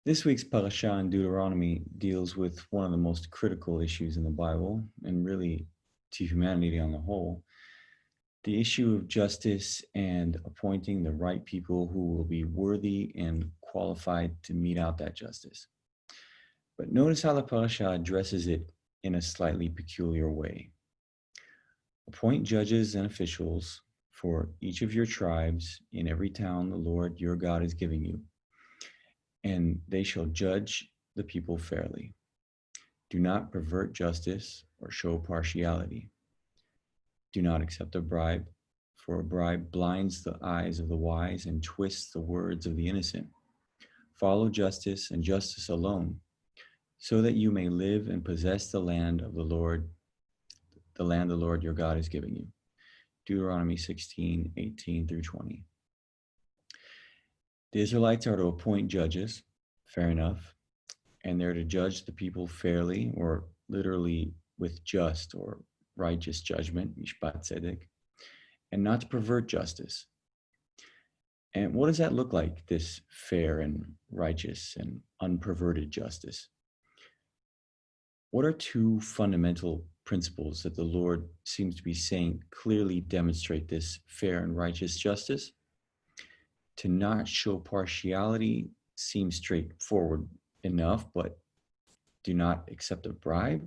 This week's parasha in Deuteronomy deals with one of the most critical issues in the Bible, and really to humanity on the whole, the issue of justice and appointing the right people who will be worthy and qualified to mete out that justice. But notice how the parasha addresses it in a slightly peculiar way. Appoint judges and officials for each of your tribes in every town the Lord your God is giving you, and they shall judge the people fairly. Do not pervert justice or show partiality. Do not accept a bribe, for a bribe blinds the eyes of the wise and twists the words of the innocent. Follow justice and justice alone, so that you may live and possess the land of the land the Lord your God is giving you. Deuteronomy 16:18 through 20. The Israelites are to appoint judges, fair enough, and they're to judge the people fairly, or literally with just or righteous judgment, mishpat tzedek, and not to pervert justice. And what does that look like, this fair and righteous and unperverted justice? What are two fundamental principles that the Lord seems to be saying clearly demonstrate this fair and righteous justice? To not show partiality seems straightforward enough, but do not accept a bribe.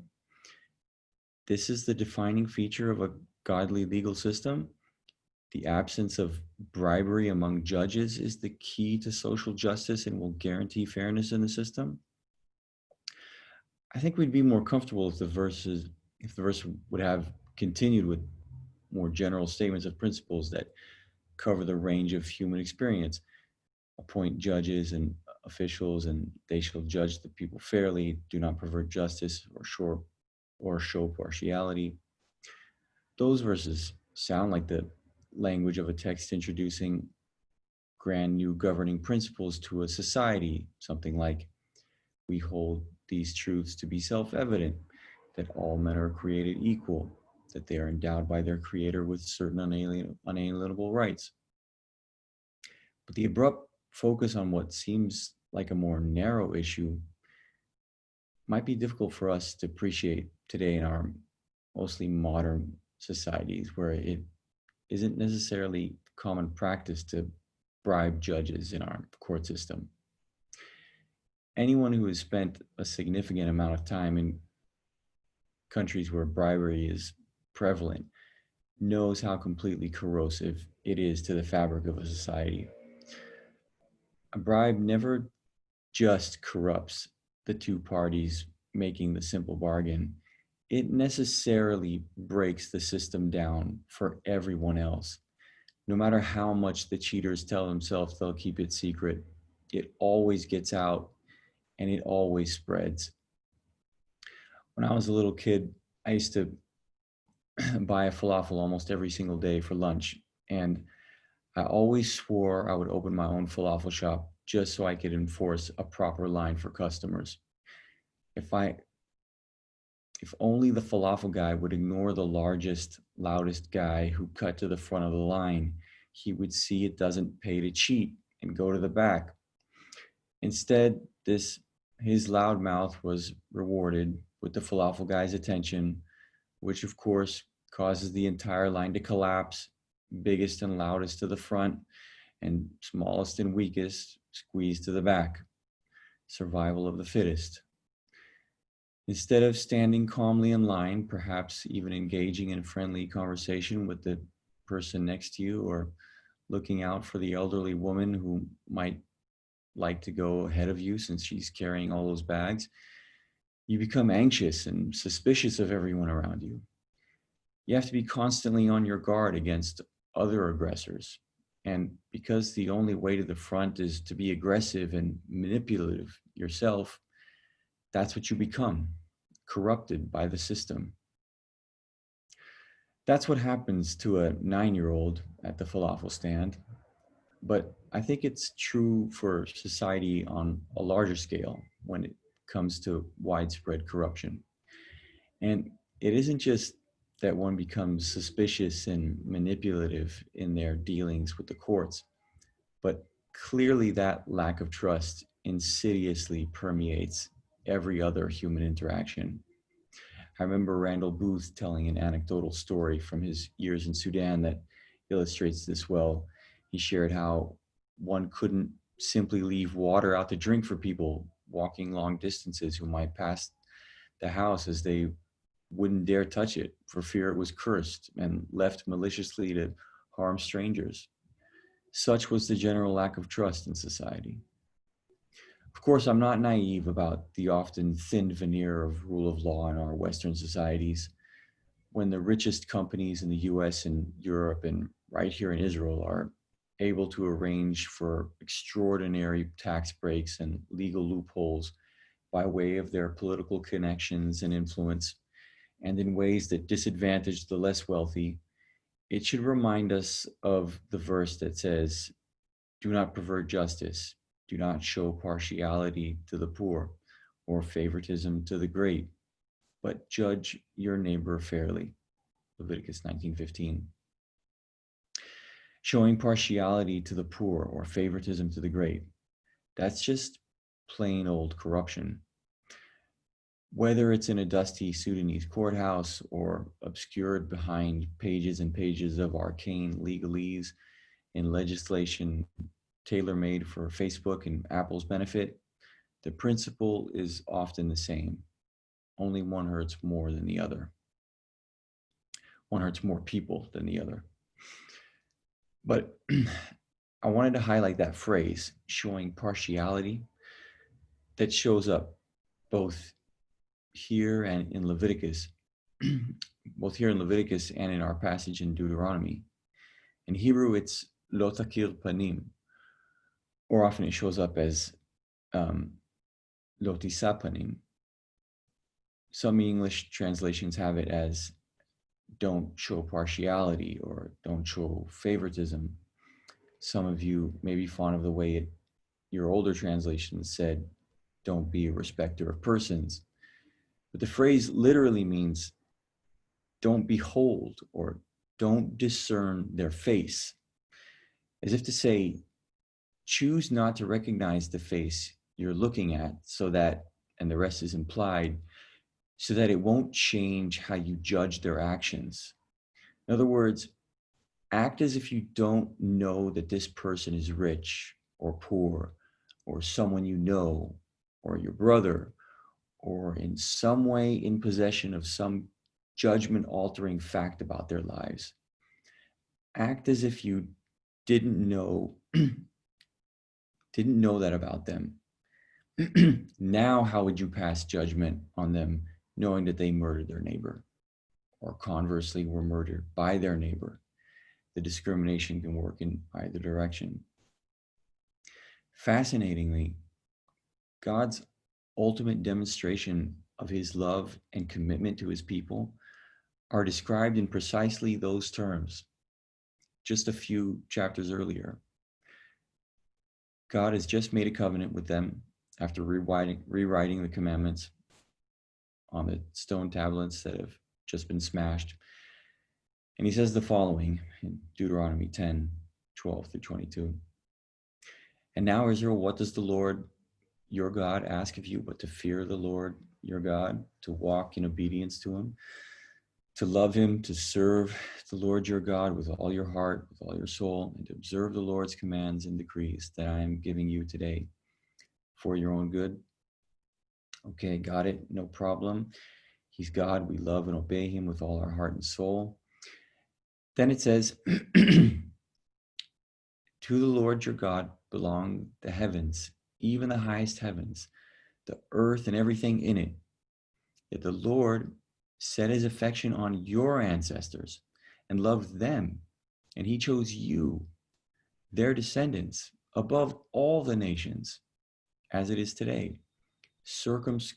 This is the defining feature of a godly legal system. The absence of bribery among judges is the key to social justice and will guarantee fairness in the system. I think we'd be more comfortable if the verse would have continued with more general statements of principles that cover the range of human experience. Appoint judges and officials, and they shall judge the people fairly. Do not pervert justice or show partiality. Those verses sound like the language of a text introducing grand new governing principles to a society, something like, we hold these truths to be self-evident, that all men are created equal, that they are endowed by their creator with certain unalienable rights. But the abrupt focus on what seems like a more narrow issue might be difficult for us to appreciate today in our mostly modern societies, where it isn't necessarily common practice to bribe judges in our court system. Anyone who has spent a significant amount of time in countries where bribery is prevalent knows how completely corrosive it is to the fabric of a society. A bribe never just corrupts the two parties making the simple bargain. It necessarily breaks the system down for everyone else. No matter how much the cheaters tell themselves they'll keep it secret, it always gets out and it always spreads. When I was a little kid, I used to buy a falafel almost every single day for lunch. And I always swore I would open my own falafel shop just so I could enforce a proper line for customers. If only the falafel guy would ignore the largest, loudest guy who cut to the front of the line, he would see it doesn't pay to cheat and go to the back. Instead, his loud mouth was rewarded with the falafel guy's attention, which of course causes the entire line to collapse, biggest and loudest to the front, and smallest and weakest squeezed to the back. Survival of the fittest. Instead of standing calmly in line, perhaps even engaging in friendly conversation with the person next to you, or looking out for the elderly woman who might like to go ahead of you since she's carrying all those bags, you become anxious and suspicious of everyone around you. You have to be constantly on your guard against other aggressors. And because the only way to the front is to be aggressive and manipulative yourself, that's what you become, corrupted by the system. That's what happens to a 9-year-old at the falafel stand. But I think it's true for society on a larger scale when it comes to widespread corruption. And it isn't just that one becomes suspicious and manipulative in their dealings with the courts, but clearly that lack of trust insidiously permeates every other human interaction. I remember Randall Booth telling an anecdotal story from his years in Sudan that illustrates this well. He shared how one couldn't simply leave water out to drink for people walking long distances who might pass the house, as they wouldn't dare touch it for fear it was cursed and left maliciously to harm strangers. Such was the general lack of trust in society. Of course, I'm not naive about the often thin veneer of rule of law in our Western societies. When the richest companies in the US and Europe and right here in Israel are able to arrange for extraordinary tax breaks and legal loopholes by way of their political connections and influence, and in ways that disadvantage the less wealthy, it should remind us of the verse that says, "Do not pervert justice, do not show partiality to the poor or favoritism to the great, but judge your neighbor fairly." Leviticus 19:15. Showing partiality to the poor or favoritism to the great, that's just plain old corruption. Whether it's in a dusty Sudanese courthouse or obscured behind pages and pages of arcane legalese in legislation tailor-made for Facebook and Apple's benefit, the principle is often the same. Only one hurts more than the other. One hurts more people than the other. But I wanted to highlight that phrase, showing partiality, that shows up both here and in Leviticus, both here in Leviticus and in our passage in Deuteronomy. In Hebrew, it's lo takir panim, or often it shows up as lo tisa panim. Some English translations have it as don't show partiality or don't show favoritism. Some of you may be fond of the way your older translations said, don't be a respecter of persons. But the phrase literally means don't behold or don't discern their face, as if to say, choose not to recognize the face you're looking at so that, and the rest is implied, so that it won't change how you judge their actions. In other words, act as if you don't know that this person is rich or poor or someone you know or your brother or in some way in possession of some judgment-altering fact about their lives. Act as if you didn't know that about them. Now, how would you pass judgment on them knowing that they murdered their neighbor or conversely were murdered by their neighbor? The discrimination can work in either direction. Fascinatingly, God's ultimate demonstration of his love and commitment to his people are described in precisely those terms just a few chapters earlier. God has just made a covenant with them after rewriting the commandments on the stone tablets that have just been smashed. And he says the following in Deuteronomy 10:12-22. And now, Israel, what does the Lord your God ask of you but to fear the Lord your God, to walk in obedience to him, to love him, to serve the Lord your God with all your heart, with all your soul, and to observe the Lord's commands and decrees that I am giving you today for your own good? Okay, got it, no problem. He's God, we love and obey him with all our heart and soul. Then it says, to the Lord your God belong the heavens, even the highest heavens, the earth and everything in it. Yet the Lord set his affection on your ancestors and loved them, and he chose you, their descendants, above all the nations, as it is today. Circumcise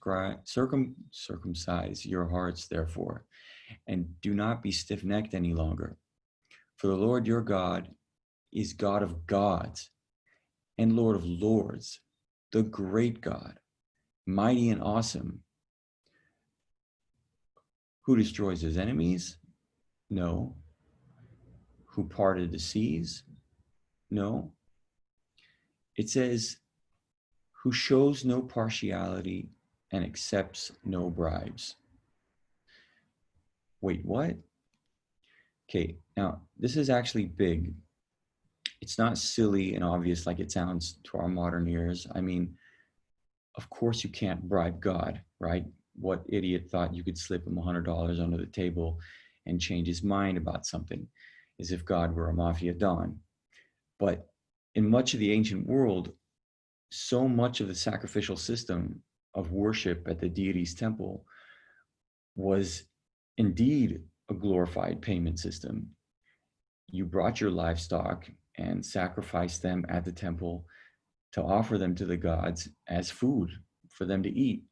your hearts, therefore, and do not be stiff-necked any longer. For the Lord your God is God of gods and Lord of lords, the great God, mighty and awesome, who destroys his enemies? No. Who parted the seas? No. It says, who shows no partiality and accepts no bribes. Wait, what? Okay, now this is actually big. It's not silly and obvious like it sounds to our modern ears. I mean, of course you can't bribe God, right? What idiot thought you could slip him $100 under the table and change his mind about something, as if God were a mafia don? But in much of the ancient world, so much of the sacrificial system of worship at the deity's temple was indeed a glorified payment system. You brought your livestock and sacrificed them at the temple to offer them to the gods as food for them to eat,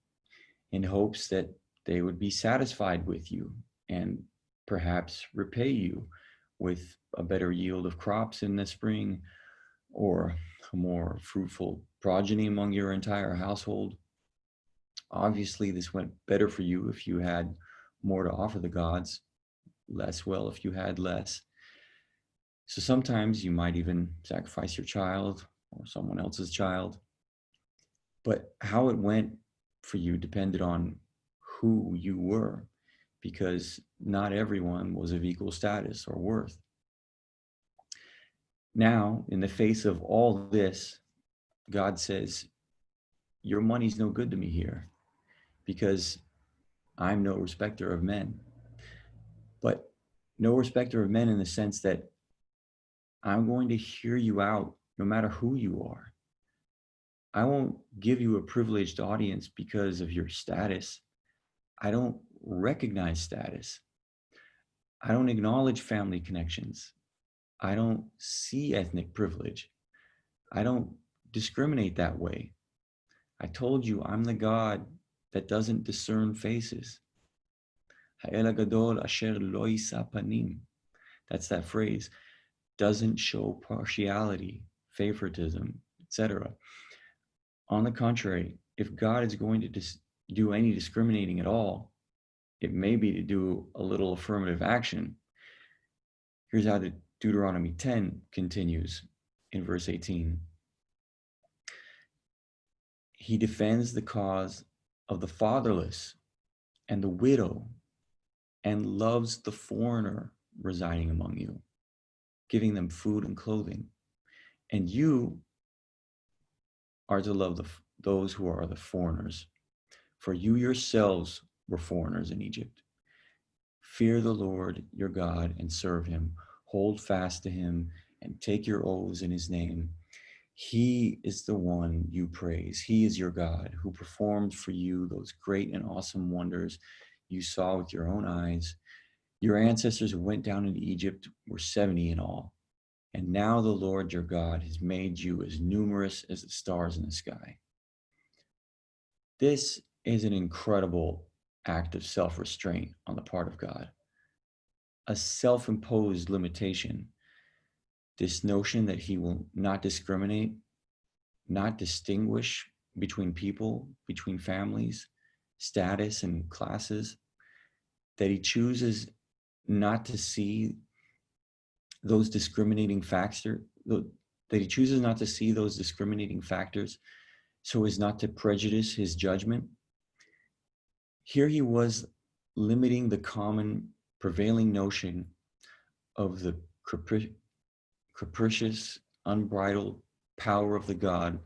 in hopes that they would be satisfied with you and perhaps repay you with a better yield of crops in the spring or a more fruitful progeny among your entire household. Obviously, this went better for you if you had more to offer the gods, less well if you had less. So sometimes you might even sacrifice your child or someone else's child. But how it went for you depended on who you were, because not everyone was of equal status or worth. Now, in the face of all this, God says, your money's no good to me here because I'm no respecter of men. But no respecter of men in the sense that I'm going to hear you out no matter who you are. I won't give you a privileged audience because of your status. I don't recognize status. I don't acknowledge family connections. I don't see ethnic privilege. I don't discriminate that way. I told you I'm the God that doesn't discern faces. Ha'el gadol asher lo yisa panim. That's that phrase. Doesn't show partiality, favoritism, etc. On the contrary, if God is going to do any discriminating at all, it may be to do a little affirmative action. Here's how the Deuteronomy 10 continues in verse 18. He defends the cause of the fatherless and the widow and loves the foreigner residing among you, giving them food and clothing. And you are to love those who are the foreigners, for you yourselves were foreigners in Egypt. Fear the Lord your God and serve him. Hold fast to him and take your oaths in his name. He is the one you praise. He is your God who performed for you those great and awesome wonders you saw with your own eyes. Your ancestors who went down into Egypt were 70 in all. And now the Lord your God has made you as numerous as the stars in the sky. This is an incredible act of self-restraint on the part of God, a self-imposed limitation. This notion that he will not discriminate, not distinguish between people, between families, status and classes, that he chooses not to see those discriminating factors, that he chooses not to see those discriminating factors so as not to prejudice his judgment. Here he was limiting the common prevailing notion of the capricious, unbridled power of the God,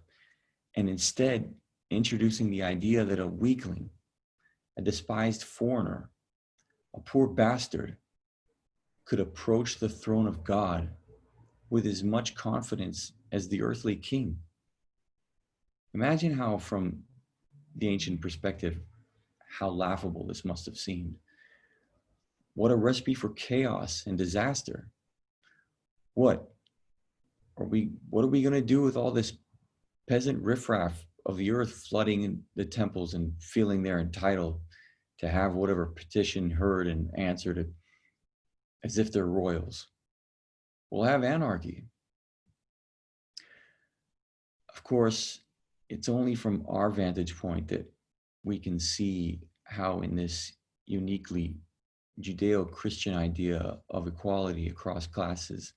and instead introducing the idea that a weakling, a despised foreigner, a poor bastard could approach the throne of God with as much confidence as the earthly king. Imagine how, from the ancient perspective, how laughable this must have seemed. What a recipe for chaos and disaster. What are we going to do with all this peasant riffraff of the earth flooding in the temples and feeling they're entitled to have whatever petition heard and answered as if they're royals? We'll have anarchy. Of course, it's only from our vantage point that we can see how in this uniquely Judeo-Christian idea of equality across classes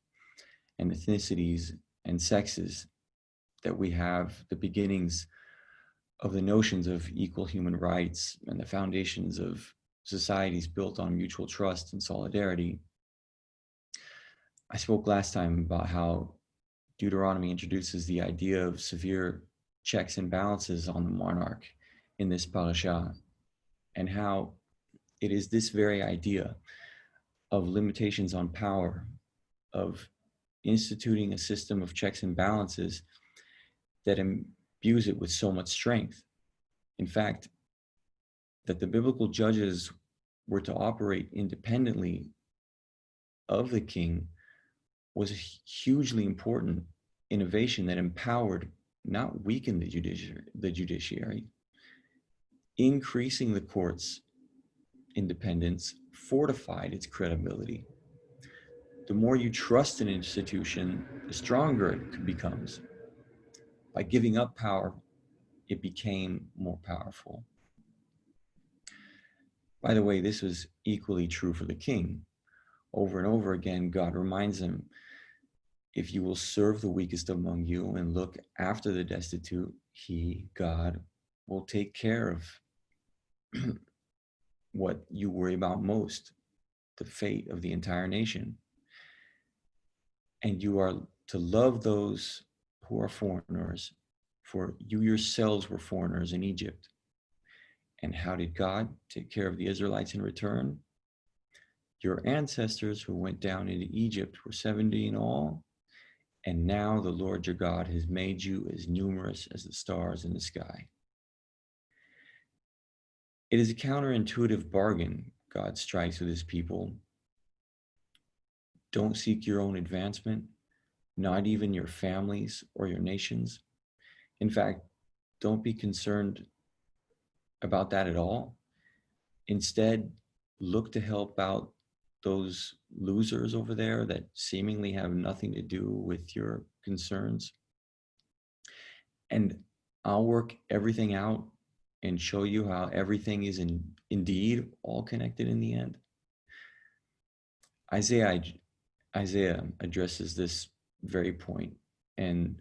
and ethnicities and sexes that we have the beginnings of the notions of equal human rights and the foundations of societies built on mutual trust and solidarity. I spoke last time about how Deuteronomy introduces the idea of severe checks and balances on the monarch in this parasha, and how it is this very idea of limitations on power, of instituting a system of checks and balances that imbues it with so much strength. In fact, that the biblical judges were to operate independently of the king was a hugely important innovation that empowered, not weakened the judiciary, increasing the court's independence, fortified its credibility. The more you trust an institution, the stronger it becomes. By giving up power, it became more powerful. By the way, this was equally true for the king. Over and over again, God reminds him, if you will serve the weakest among you and look after the destitute, he, God, will take care of what you worry about most, the fate of the entire nation. And you are to love those who are foreigners, for you yourselves were foreigners in Egypt. And how did God take care of the Israelites in return? Your ancestors who went down into Egypt were 70 in all, and now the Lord your God has made you as numerous as the stars in the sky. It is a counterintuitive bargain God strikes with his people. Don't seek your own advancement, not even your families or your nations. In fact, don't be concerned about that at all. Instead, look to help out those losers over there that seemingly have nothing to do with your concerns. And I'll work everything out and show you how everything is indeed all connected in the end. Isaiah addresses this very point and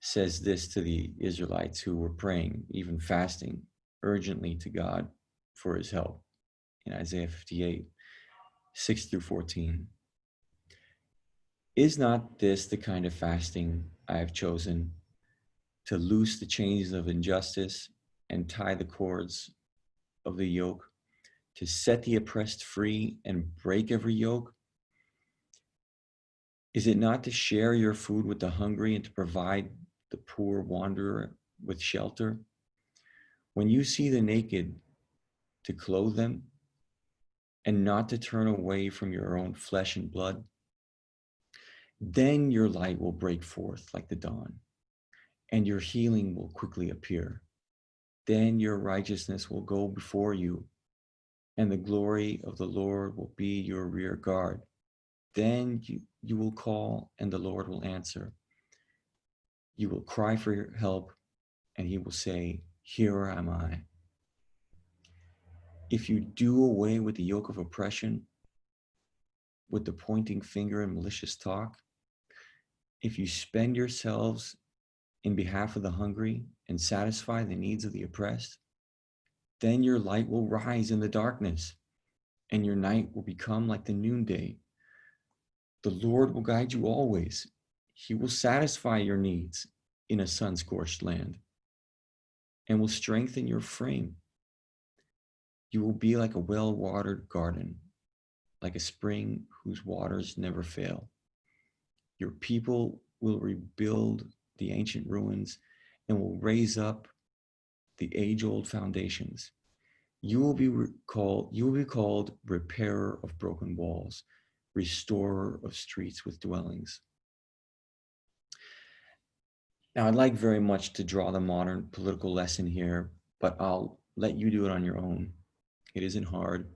says this to the Israelites who were praying, even fasting, urgently to God for his help in Isaiah 58, 6 through 14. Is not this the kind of fasting I have chosen, to loose the chains of injustice and tie the cords of the yoke, to set the oppressed free and break every yoke? Is it not to share your food with the hungry and to provide the poor wanderer with shelter? When you see the naked, to clothe them, and not to turn away from your own flesh and blood? Then your light will break forth like the dawn, and your healing will quickly appear. Then your righteousness will go before you, and the glory of the Lord will be your rear guard. Then you will call, and the Lord will answer. You will cry for help, and he will say, here am I. If you do away with the yoke of oppression, with the pointing finger and malicious talk, if you spend yourselves in behalf of the hungry and satisfy the needs of the oppressed, then your light will rise in the darkness, and your night will become like the noonday. The Lord will guide you always. He will satisfy your needs in a sun-scorched land and will strengthen your frame. You will be like a well-watered garden, like a spring whose waters never fail. Your people will rebuild the ancient ruins and will raise up the age-old foundations. You will be called repairer of broken walls, restorer of streets with dwellings. Now, I'd like very much to draw the modern political lesson here, but I'll let you do it on your own. It isn't hard.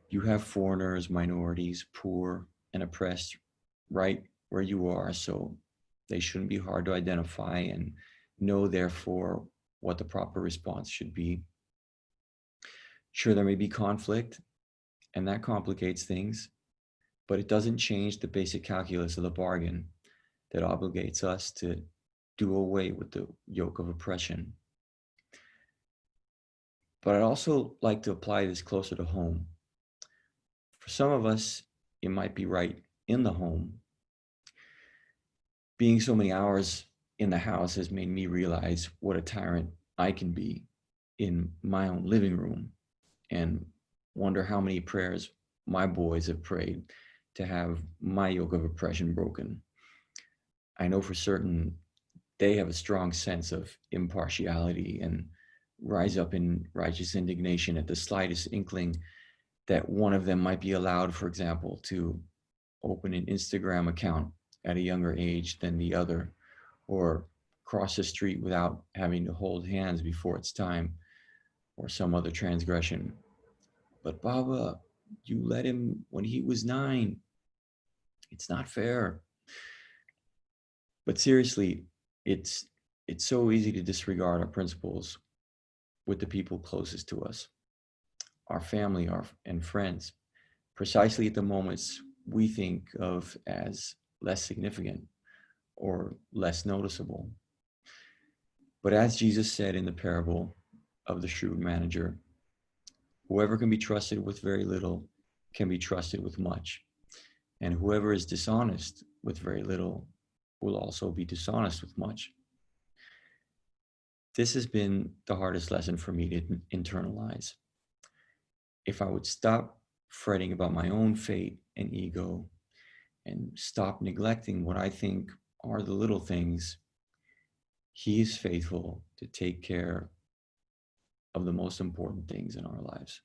You have foreigners, minorities, poor, and oppressed right where you are, so they shouldn't be hard to identify and know, therefore, what the proper response should be. Sure, there may be conflict, and that complicates things, but it doesn't change the basic calculus of the bargain that obligates us to do away with the yoke of oppression. But I'd also like to apply this closer to home. For some of us, it might be right in the home. Being so many hours in the house has made me realize what a tyrant I can be in my own living room, and wonder how many prayers my boys have prayed to have my yoke of oppression broken. I know for certain they have a strong sense of impartiality and rise up in righteous indignation at the slightest inkling that one of them might be allowed, for example, to open an Instagram account at a younger age than the other, or cross the street without having to hold hands before it's time, or some other transgression. But Baba, you let him when he was 9. It's not fair. But seriously, it's it's so easy to disregard our principles with the people closest to us, our family, and friends, precisely at the moments we think of as less significant or less noticeable. But as Jesus said in the parable of the shrewd manager, whoever can be trusted with very little can be trusted with much. And whoever is dishonest with very little will also be dishonest with much. This has been the hardest lesson for me to internalize. If I would stop fretting about my own fate and ego and stop neglecting what I think are the little things, He is faithful to take care of the most important things in our lives.